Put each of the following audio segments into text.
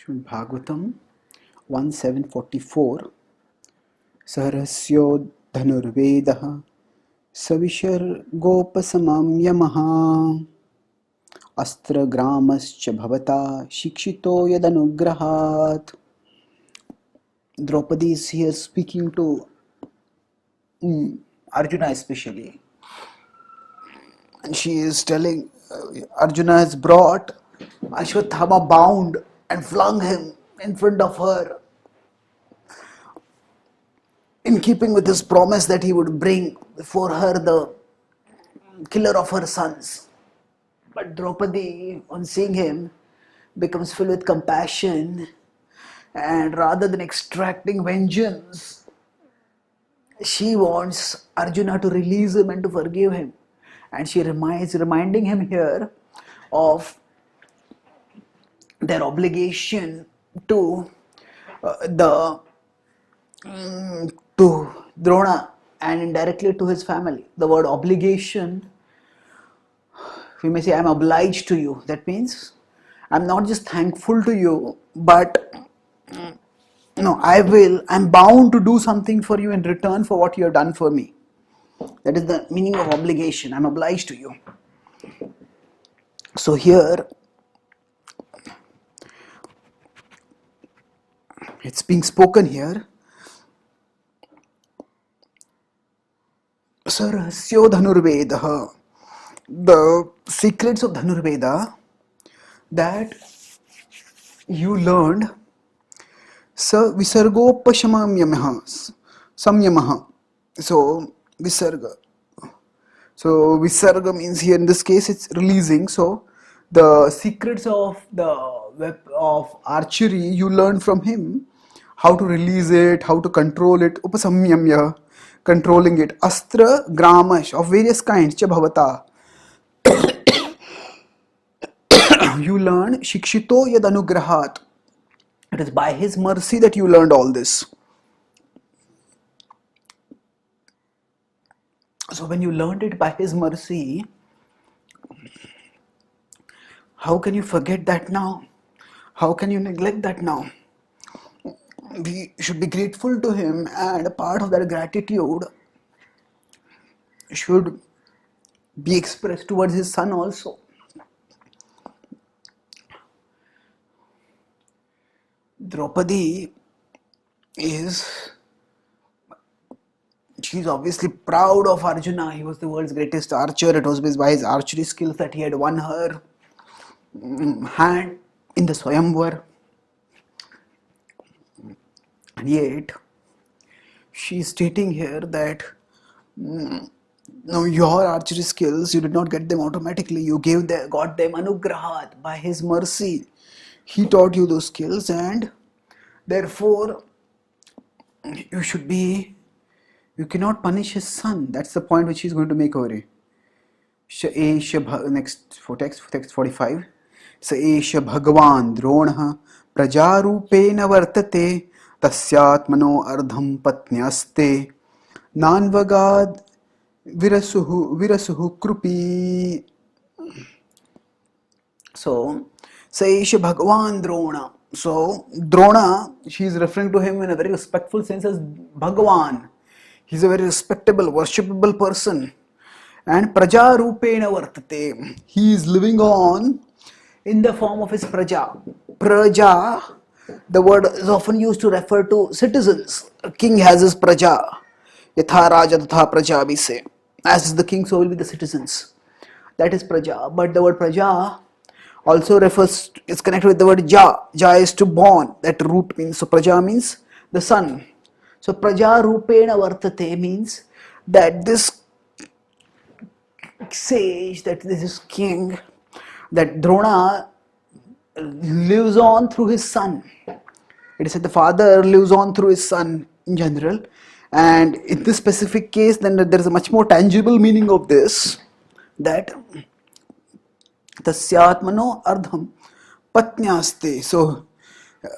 Bhagavatam 1744 Saharasyo Dhanurvedaha Savishargopasam Yamaha Astra Gramascha Bhavata Shikshito Yadanugrahat. Draupadi is here speaking to Arjuna especially, and she is telling Arjuna has brought Ashwathama bound and flung him in front of her, in keeping with his promise that he would bring before her the killer of her sons. But Draupadi, on seeing him, becomes filled with compassion, and rather than extracting vengeance, she wants Arjuna to release him and to forgive him. And she reminding him here of their obligation to the to Drona and indirectly to his family. The word obligation, we may say, I'm obliged to you. That means I'm not just thankful to you, but I'm bound to do something for you in return for what you have done for me. That is the meaning of obligation. I'm obliged to you. So here, it's being spoken here. Sarasyo Dhanurvedaha. The secrets of Dhanurveda that you learned. Sa Visargopashamamyamaha. Samyamaha. So Visarga. So Visarga means here in this case it's releasing. So the secrets of of archery you learn from him, how to release it, how to control it. Upasamyamya, controlling it. Astra gramash of various kinds. Cha bhavata. You learn shikshito yad anugrahat. It is by his mercy that you learned all this. So when you learned it by his mercy, how can you forget that now? How can you neglect that now? We should be grateful to him, and a part of that gratitude should be expressed towards his son also. Draupadi she's obviously proud of Arjuna. He was the world's greatest archer. It was by his archery skills that he had won her hand in the Swayamvar. And yet, she is stating here that no, your archery skills, you did not get them automatically. You got them anugrahat, by his mercy. He taught you those skills, and therefore you cannot punish his son. That's the point which he is going to make over here. Next for text 45. Sa esha bhagavan dronah prajarupena vartate tasyatmano ardham patnyaste nanvagad virasuhu krupi. So, sa esha bhagavan drona. So, Drona, she is referring to him in a very respectful sense as Bhagavan. He is a very respectable, worshipable person. And Praja Rupena Vartate. He is living on in the form of his Praja. Praja, the word is often used to refer to citizens. A king has his Praja. Yatha Raja Tatha Praja, we say. As is the king, so will be the citizens. That is Praja. But the word Praja also is connected with the word Ja. Ja is to born. That root means, so Praja means the son. So Praja Rupena Vartate means that this sage, that this is king, that Drona lives on through his son. It is said the father lives on through his son in general. And in this specific case, then there is a much more tangible meaning of this, that tasyatmano ardham patnyaste. So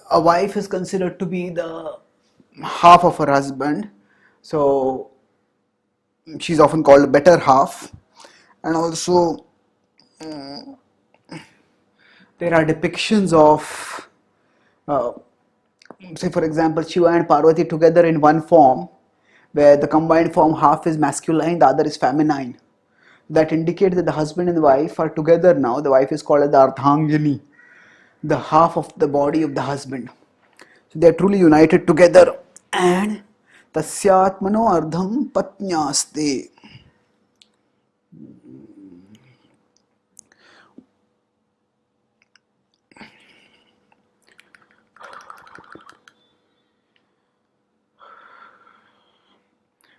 a wife is considered to be the half of her husband. So she's often called a better half. And also there are depictions of say for example Shiva and Parvati together in one form, where the combined form half is masculine, the other is feminine. That indicates that the husband and the wife are together now. The wife is called as the Ardhangini, the half of the body of the husband. So they are truly united together. And Tasyatmano Ardham Patnyaste.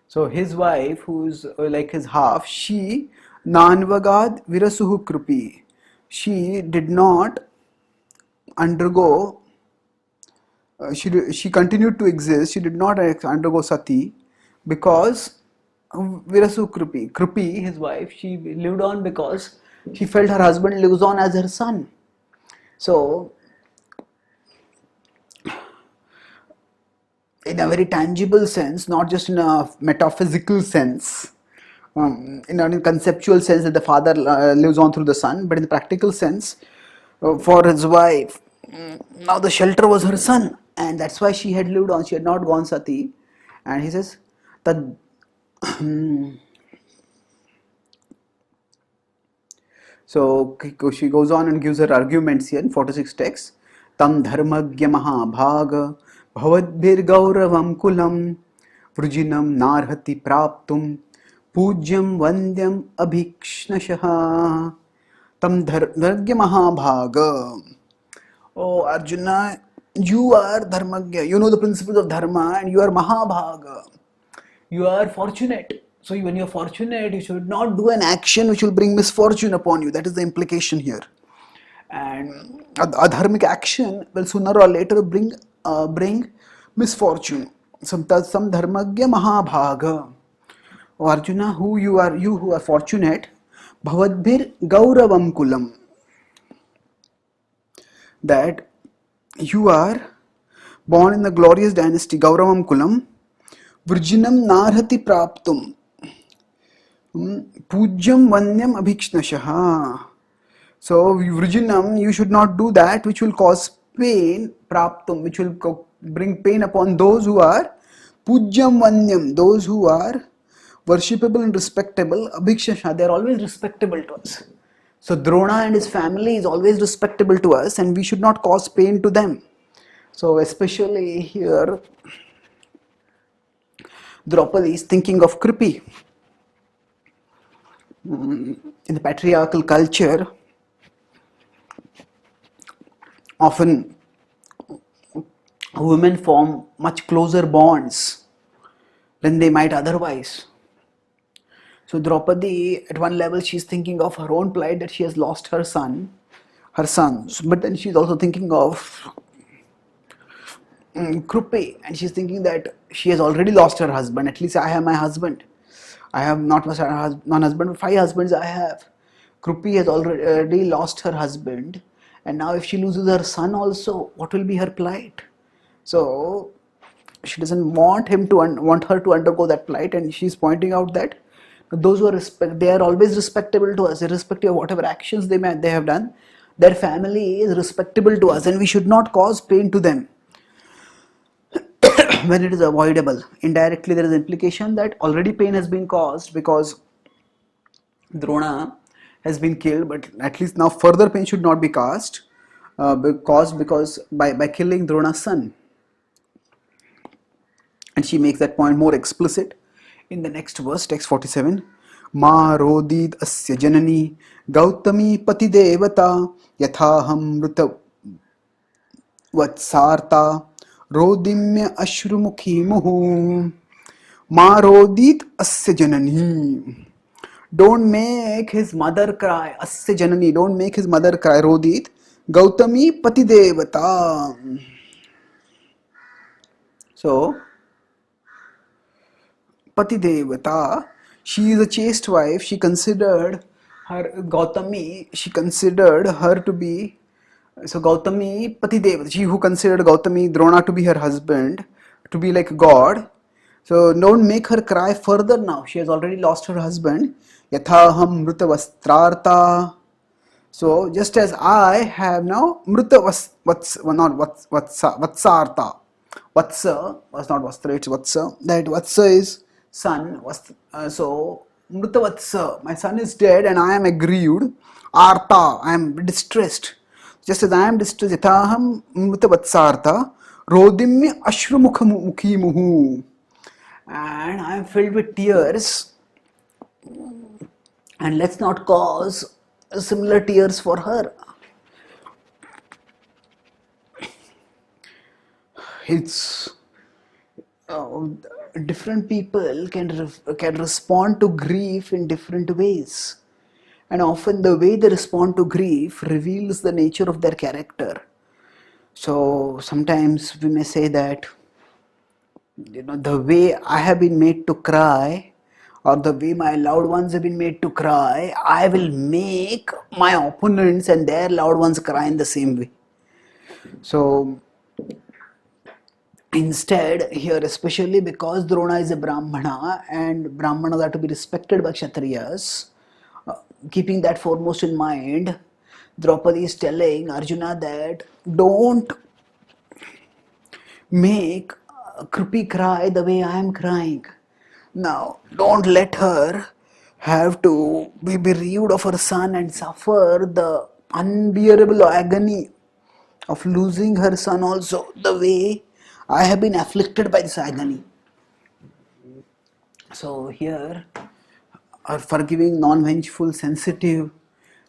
So his wife, who's like his half, she Nanvagad Virasuhu Krupi. She did not undergo, she continued to exist. She did not undergo sati because Virasu Krupi. Krupi, his wife, she lived on because she felt her husband lives on as her son. So in a very tangible sense, not just in a metaphysical sense, in a conceptual sense that the father lives on through the son, but in the practical sense, for his wife, now the shelter was her son, and that's why she had lived on. She had not gone sati, and he says that. So she goes on and gives her arguments here in 46 texts. Tam dharmagya mahabhaga bhavadbhir gauravam kulam vrujinam narhati praptum pujyam vandyam abhikshnashaha. Tam dharmagya mahabhaga. Oh Arjuna, you are dharmagya. You know the principles of dharma and you are mahabhaga. You are fortunate. So when you are fortunate, you should not do an action which will bring misfortune upon you. That is the implication here. And a dharmic action will sooner or later bring misfortune. Some dharmagya mahabhaga. Oh Arjuna, you who are fortunate, bhavadbhir gauravam kulam. That you are born in the glorious dynasty Gauravam Kulam, Vrujinam Narhati Praptum, Pujyam Vanyam Abhikshnashaha. So, Vrujinam, you should not do that which will cause pain, Praptum, which will bring pain upon those who are Pujyam Vanyam, those who are worshipable and respectable, Abhikshnashaha, they are always respectable to us. So Drona and his family is always respectable to us and we should not cause pain to them. So especially here, Draupadi is thinking of Kripi. In the patriarchal culture, often women form much closer bonds than they might otherwise. So Draupadi, at one level, she's thinking of her own plight that she has lost her sons. But then she's also thinking of Krupi, and she's thinking that she has already lost her husband. At least I have my husband. I have not one husband, but 5 husbands I have. Krupi has already lost her husband, and now if she loses her son also, what will be her plight? So she doesn't want her to undergo that plight, and she's pointing out that those who are they are always respectable to us, irrespective of whatever actions they have done. Their family is respectable to us, and we should not cause pain to them when it is avoidable. Indirectly, there is implication that already pain has been caused because Drona has been killed, but at least now further pain should not be caused because by killing Drona's son. And she makes that point more explicit in the next verse, text 47. Ma rodid asya janani gautami pati devata yathaham mruta vatsarta rodimya ashrumukhi muhu. Ma rodid asya janani. Don't make his mother cry. Asya janani. Don't make his mother cry. Rodit. Gautami pati devata. So, Pati Devata, she is a chaste wife. She considered her Gautami, she considered her to be, so Gautami Pati Devata, she who considered Gautami Drona to be her husband, to be like God. So don't make her cry further now. She has already lost her husband. Yathaham mruta vastrarta. So just as I have now Mrita not Vatsartha. Vatsa was not Vastra, it's Vatsa. That Vatsa is son. So Mrita Vatsa, my son is dead and I am aggrieved. Artha, I am distressed. Just as I am distressed, Yataham Mrita Vatsartha, Rodimya Ashrumukha Mukhi Muhu. And I am filled with tears, and let's not cause similar tears for her. It's different people can respond to grief in different ways, and often the way they respond to grief reveals the nature of their character. So sometimes we may say that, the way I have been made to cry, or the way my loved ones have been made to cry, I will make my opponents and their loved ones cry in the same way. So instead, here, especially because Drona is a Brahmana and Brahmanas are to be respected by Kshatriyas, keeping that foremost in mind, Draupadi is telling Arjuna that don't make Krupi cry the way I am crying. Now, don't let her have to be bereaved of her son and suffer the unbearable agony of losing her son also, the way I have been afflicted by this agony. So here, our forgiving, non-vengeful, sensitive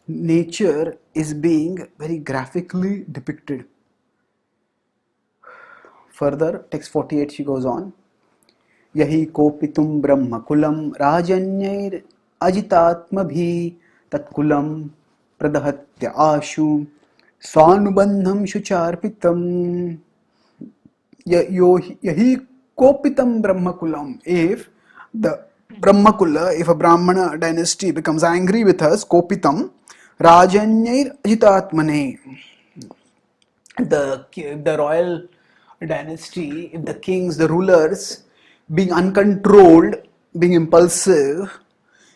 nature is being very graphically depicted. Further, text 48, she goes on. Yahi kopitum brahmakulam rajanyair ajitatmabhi tatkulam pradahatya ashu swanubandham shucharpitam. Yahi kopitam brahmakulam. If the Brahmakula, if a Brahmana dynasty becomes angry with us, kopitam rajanyair ajitatmane. The royal dynasty, if the kings, the rulers, being uncontrolled, being impulsive,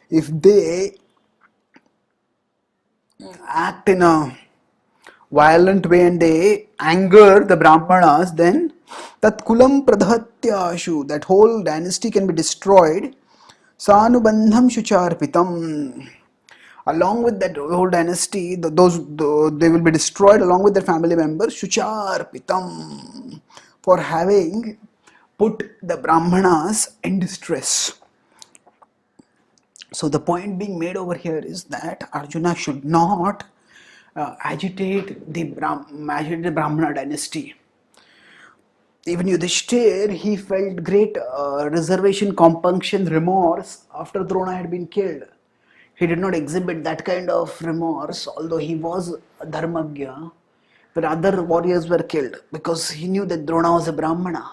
if they act in a violent way and they anger the Brahmanas, then that kulam pradhatyashu, that whole dynasty can be destroyed. Sanubandham shucharpitam. Along with that whole dynasty, they will be destroyed along with their family members. Shucharpitam, for having put the Brahmanas in distress. So the point being made over here is that Arjuna should not agitate the Brahmana dynasty. Even Yudhishthir, he felt great reservation, compunction, remorse after Drona had been killed. He did not exhibit that kind of remorse, although he was a Dharmagya, when other warriors were killed, because he knew that Drona was a Brahmana.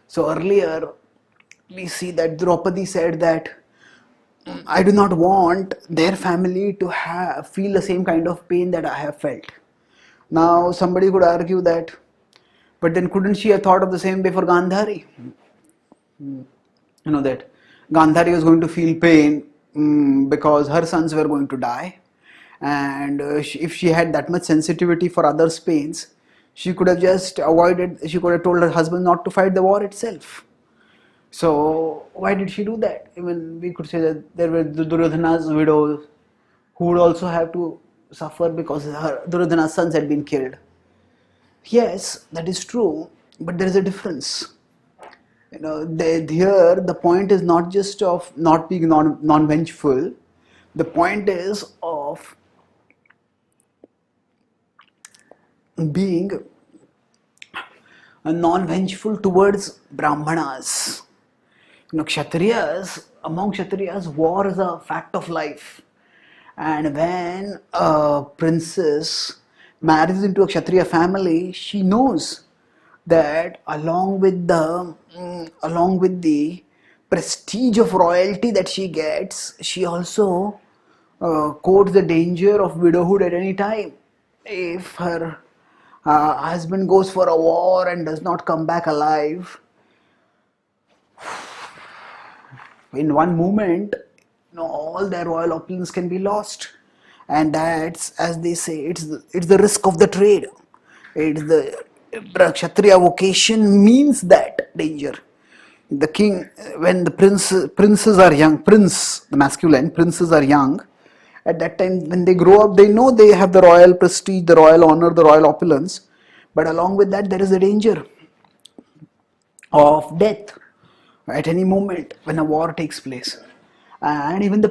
So earlier, we see that Draupadi said that I do not want their family to feel the same kind of pain that I have felt. Now, somebody could argue that, but then couldn't she have thought of the same way for Gandhari? That Gandhari was going to feel pain because her sons were going to die, and if she had that much sensitivity for others' pains, she could have just avoided, she could have told her husband not to fight the war itself. So why did she do that? Even we could say that there were Duryodhana's widows who would also have to suffer because Duryodhana's sons had been killed. Yes, that is true, but there is a difference. Here the point is not just of not being non-vengeful. The point is of being non-vengeful towards Brahmanas. Among Kshatriyas, war is a fact of life. And when a princess marries into a Kshatriya family, she knows that along with the prestige of royalty that she gets, she also courts the danger of widowhood at any time. If her husband goes for a war and does not come back alive, in one moment, all their royal opulence can be lost. and that's, as they say, it's the risk of the trade. It's the Kshatriya vocation means that danger. The king, when the princes are young, prince, the masculine princes are young, at that time when they grow up, they know they have the royal prestige, the royal honor, the royal opulence, but along with that there is a danger of death at any moment when a war takes place. And even the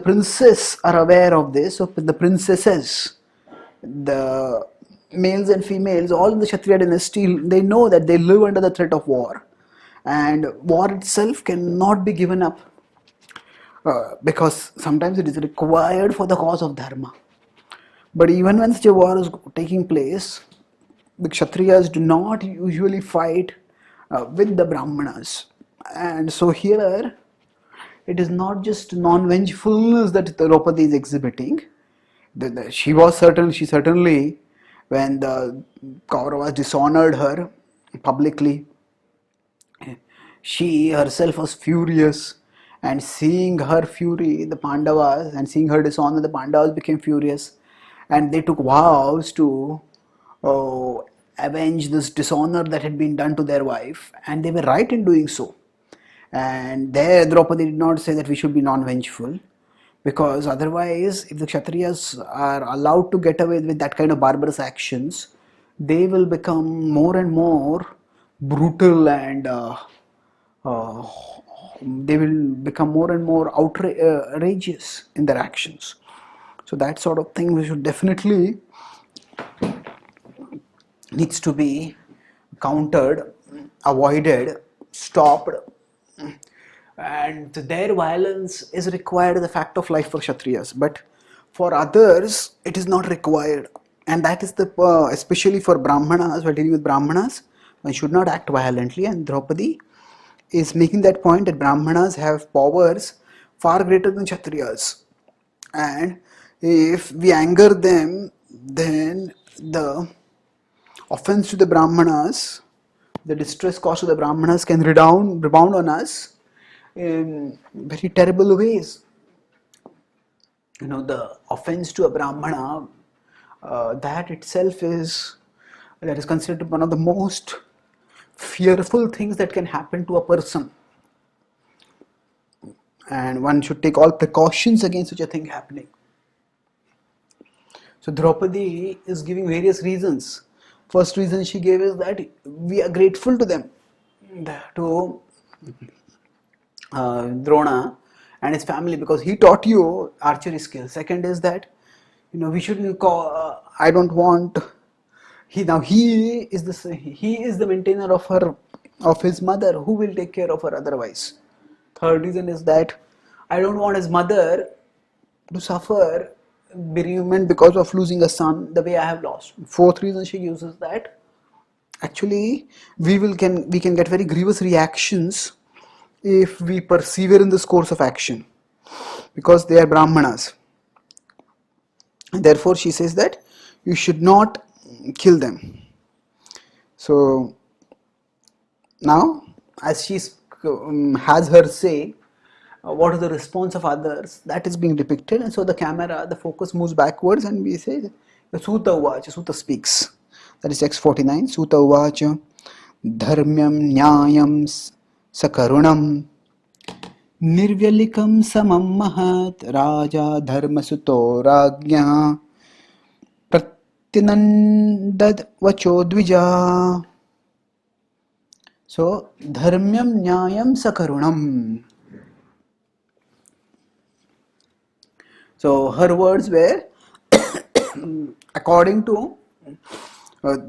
princes are aware of this. So the princesses, the males and females, all in the Kshatriya dynasty, they know that they live under the threat of war, and war itself cannot be given up, because sometimes it is required for the cause of dharma. But even when such a war is taking place, the Kshatriyas do not usually fight with the Brahmanas. And so here, it is not just non-vengefulness that Draupadi is exhibiting. She certainly, when the Kauravas dishonored her publicly, she herself was furious, and seeing her fury, the Pandavas, and seeing her dishonor, the Pandavas became furious, and they took vows to uh, avenge this dishonor that had been done to their wife, and they were right in doing so. And there Draupadi did not say that we should be non-vengeful, because otherwise, if the Kshatriyas are allowed to get away with that kind of barbarous actions, they will become more and more brutal, and uh, they will become more and more outrageous in their actions. So that sort of thing we should definitely needs to be countered, avoided, stopped, and their violence is required as a fact of life for Kshatriyas, but for others it is not required. And that is the especially for Brahmanas, while dealing with Brahmanas, one should not act violently, and Draupadi is making that point that Brahmanas have powers far greater than Kshatriyas, and if we anger them, then the offense to the Brahmanas, the distress caused to the Brahmanas can rebound on us in very terrible ways. The offense to a Brahmana, that is considered one of the most fearful things that can happen to a person, and one should take all precautions against such a thing happening. So Draupadi is giving various reasons. First reason she gave is that we are grateful to them, to Drona and his family, because he taught you archery skills. Second is that we shouldn't call. I don't want. He is the maintainer of his mother. Who will take care of her otherwise? Third reason is that I don't want his mother to suffer bereavement because of losing a son the way I have lost. Fourth reason she uses that actually we can get very grievous reactions if we persevere in this course of action, because they are Brahmanas. And therefore she says that you should not kill them. So now, as she has her say, what is the response of others, that is being depicted, and so the focus moves backwards, and we say the Suta Uvacha, Suta speaks. That is text 49. Suta Uvacha Dharmyam Nyayam Sakarunam Nirvyalikam Samam Mahat Raja Dharmasuto Ragya Pratinandad Vacho Dvija. So Dharmyam Nyayam Sakarunam. So her words were according to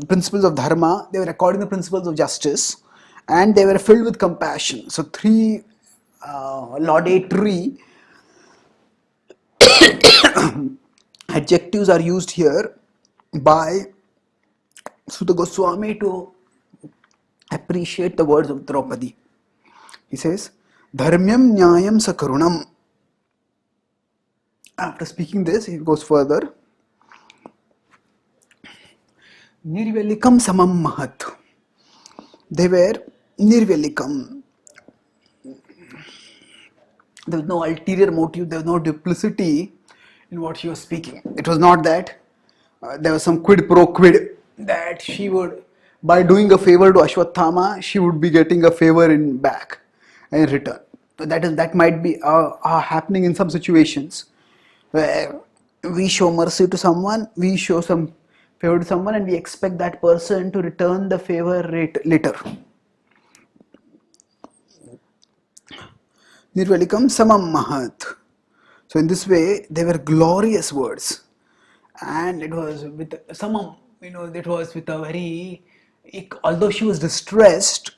principles of dharma, they were according to principles of justice, and they were filled with compassion. So three laudatory adjectives are used here by Suta Goswami to appreciate the words of Draupadi. He says, Dharmyam Nyayam Sakarunam. After speaking this, he goes further. Nirvelikam Samam Mahat. They were Nirvelikam. There was no ulterior motive, there was no duplicity in what she was speaking. It was not that there was some quid pro quid that she would, by doing a favor to Ashwathama, she would be getting a favor in back in return. That might be happening in some situations where we show mercy to someone, we show some favor to someone, and we expect that person to return the favor later. Nirvalikam samam mahat. So in this way, they were glorious words, and it was with samam. It was with a very. Although she was distressed,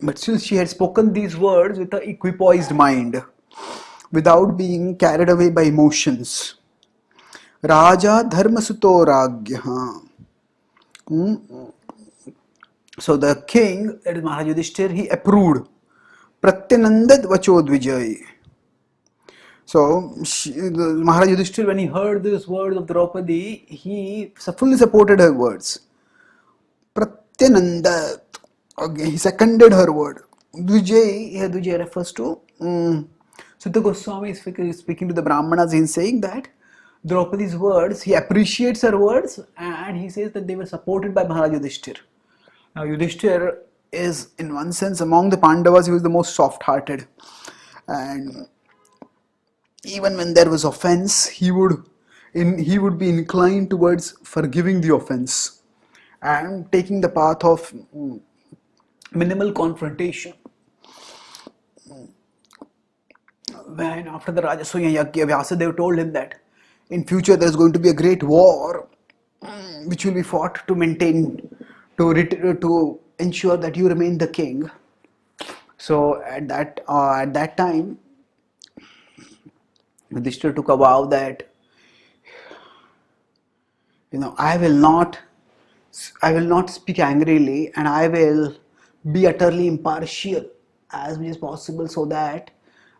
but still she had spoken these words with an equipoised mind, without being carried away by emotions. Raja Dharmasuto Ragya. So the king, that is Maharaj Yudhishthir, he approved. Pratyanandad Vachodvijay. So Maharaj Yudhishthir, when he heard these words of Draupadi, he fully supported her words. Pratyanandad. Okay, he seconded her word. Dvijay, here Dvijay refers to Sutta Goswami is speaking to the Brahmanas. He is saying that Draupadi's words, he appreciates her words, and he says that they were supported by Maharaj Yudhishthir. Now Yudhishthir is, in one sense, among the Pandavas, he was the most soft-hearted, and even when there was offense, he would be inclined towards forgiving the offense and taking the path of minimal confrontation. When after the Rajasuya Yajna, Vyasadeva told him that in future there is going to be a great war which will be fought to maintain, to ensure that you remain the king. So at that time, Yudhishthira took a vow that I will not speak angrily, and I will be utterly impartial as much as possible, so that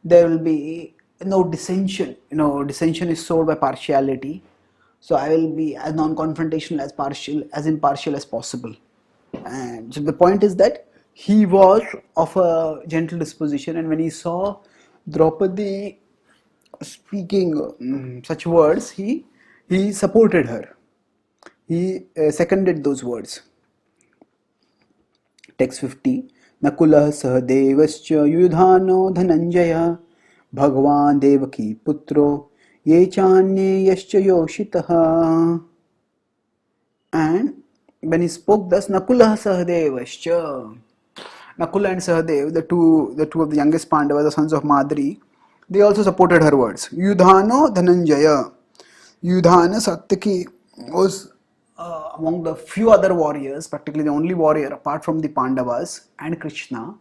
there will be no dissension. Dissension is solved by partiality. So I will be as non-confrontational, as impartial as possible. And so the point is that he was of a gentle disposition, and when he saw Draupadi speaking such words, he supported her. He seconded those words. Text 50. Nakulah Sahadevascha Yudhano Dhananjaya Bhagavan Devaki Putro Ye Chanye Yascha Yoshitaha. And when he spoke thus, Nakulah Sahadevascha. Nakula and Sahadev, the two of the youngest Pandavas, the sons of Madri, they also supported her words. Yudhano Dhananjaya. Yudhana Satyaki was among the few other warriors, practically the only warrior apart from the Pandavas and Krishna,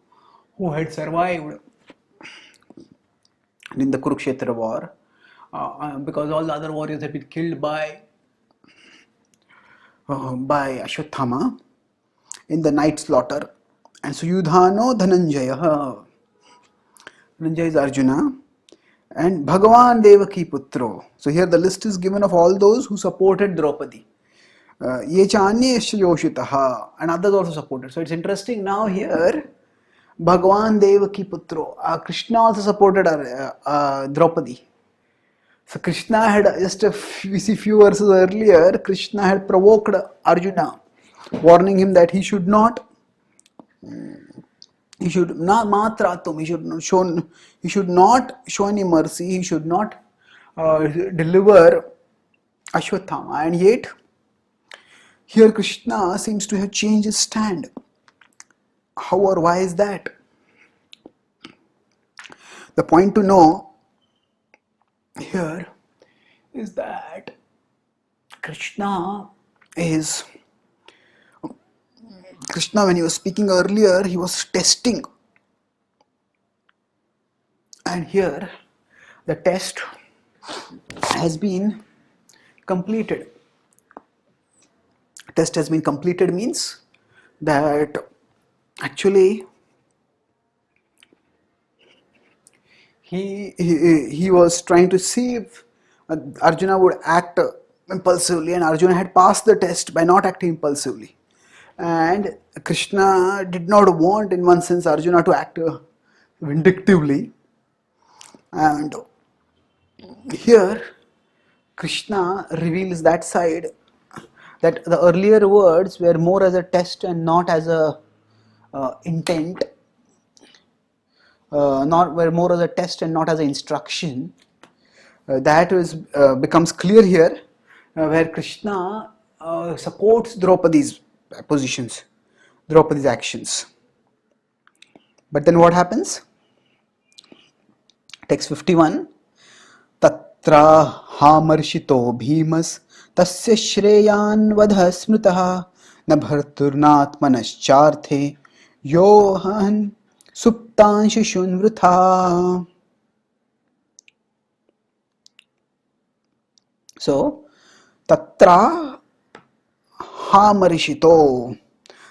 who had survived in the Kurukshetra war, because all the other warriors had been killed by Ashwathama in the night slaughter. And so Yudhano Dhananjaya. Dhananjaya is Arjuna. And Bhagavan Devaki Putro. So here the list is given of all those who supported Draupadi. Ye Chanye Yoshitaha, and others also supported. So it's interesting now here, Bhagavan Devaki Putro. Krishna also supported Draupadi. So Krishna had, we see few verses earlier, Krishna had provoked Arjuna, warning him that he should not matratum, he should not show any mercy, he should not deliver Ashwathama, and yet here Krishna seems to have changed his stand. How or why is that? The point to know here is that Krishna, when he was speaking earlier, he was testing. And here the test has been completed. Test has been completed means that actually he was trying to see if Arjuna would act impulsively, and Arjuna had passed the test by not acting impulsively. And Krishna did not want, in one sense, Arjuna to act vindictively. And here Krishna reveals that side, that the earlier words were more as a test and not as a intent, not were more as a test and not as an instruction. That is becomes clear here, where Krishna supports Draupadi's positions, Draupadi's actions. But then what happens? Text 51. तत्र हामर्षितो भीमस् तस्य श्रेयान् वधः स्मृतः न भर्तुर्नात्मनश्चार्थे यो हन् सुप्तान् शिशून् वृथा. So, tatra hamarishito.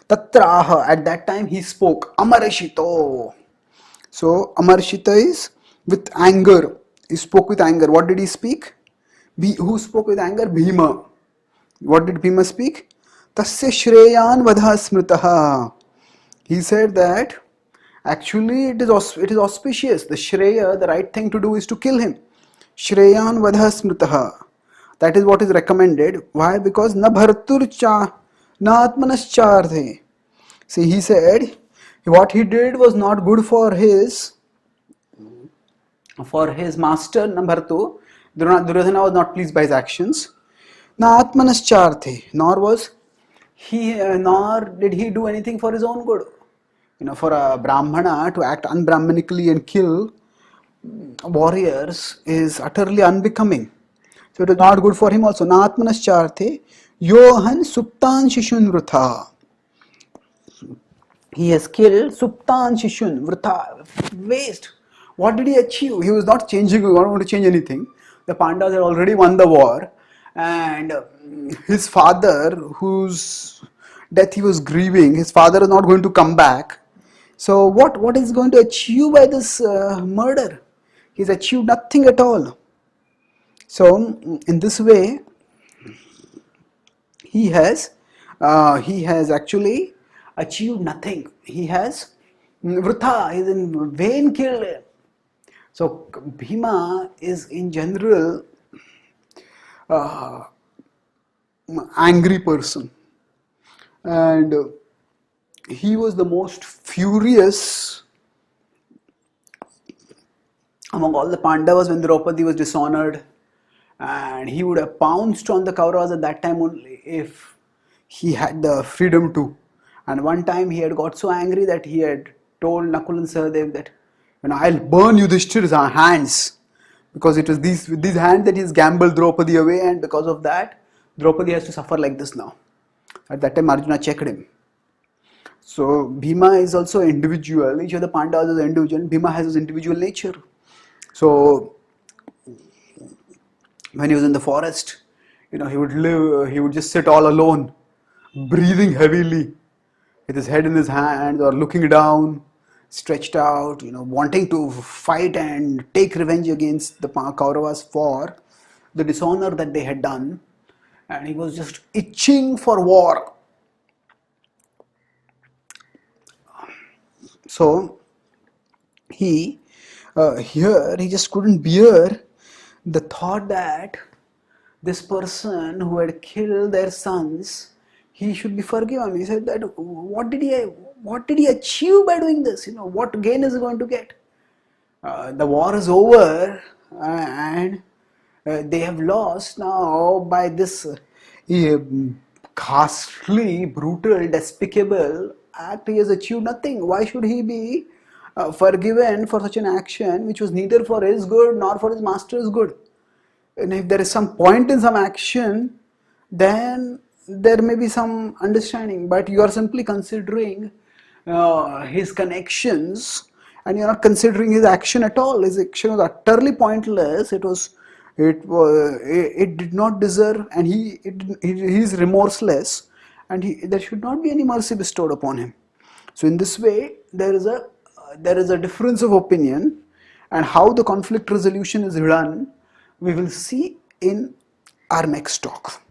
Tatraha, at that time he spoke. Amarishito. So, amarishita is with anger. He spoke with anger. What did he speak? Who spoke with anger? Bhima. What did Bhima speak? Tasya shreyan vadha smritaha. He said that actually it is auspicious. The shreya, the right thing to do is to kill him. Shreyan vadha smritaha. That is what is recommended. Why? Because na bhartur cha na atmanascharthe. See, he said what he did was not good for his master, na bhartu. Duryodhana was not pleased by his actions. Na atmanascharthe. Nor did he do anything for his own good. For a brahmana to act unbrahmanically and kill warriors is utterly unbecoming. So it is not good for him also. Na atmanascharthe yohan suptan shishun vrutha. He has killed suptan shishun vrutha. Waste. What did he achieve? He was not changing, he didn't want to change anything. The Pandavas had already won the war, and his father, whose death he was grieving, his father is not going to come back. So what is going to achieve by this murder? He's achieved nothing at all. So in this way, he has actually achieved nothing. He has vrutha, he is in vain killed. So Bhima is in general angry person, and he was the most furious among all the Pandavas when Draupadi was dishonored, and he would have pounced on the Kauravas at that time only if he had the freedom to. And one time he had got so angry that he had told Nakul and Sahadev that, I'll burn Yudhishthir's hands, because it was with these hands that he's gambled Draupadi away, and because of that Draupadi has to suffer like this now. At that time Arjuna checked him. So Bhima is also an individual. Each of the Pandavas is an individual. Bhima has his individual nature. So when he was in the forest, he would just sit all alone, breathing heavily, with his head in his hands or looking down, stretched out, wanting to fight and take revenge against the Kauravas for the dishonor that they had done. And he was just itching for war. So he just couldn't bear the thought that this person who had killed their sons, he should be forgiven. He said that what did he achieve by doing this? What gain is he going to get? The war is over, and they have lost now by this ghastly, brutal, despicable act. He has achieved nothing. Why should he be forgiven for such an action which was neither for his good nor for his master's good? And if there is some point in some action, then there may be some understanding, but you are simply considering his connections, and you are not considering his action at all. His action was utterly pointless. It did not deserve, and he is remorseless, and there should not be any mercy bestowed upon him. So in this way, there is a difference of opinion, and how the conflict resolution is done, we will see in our next talk.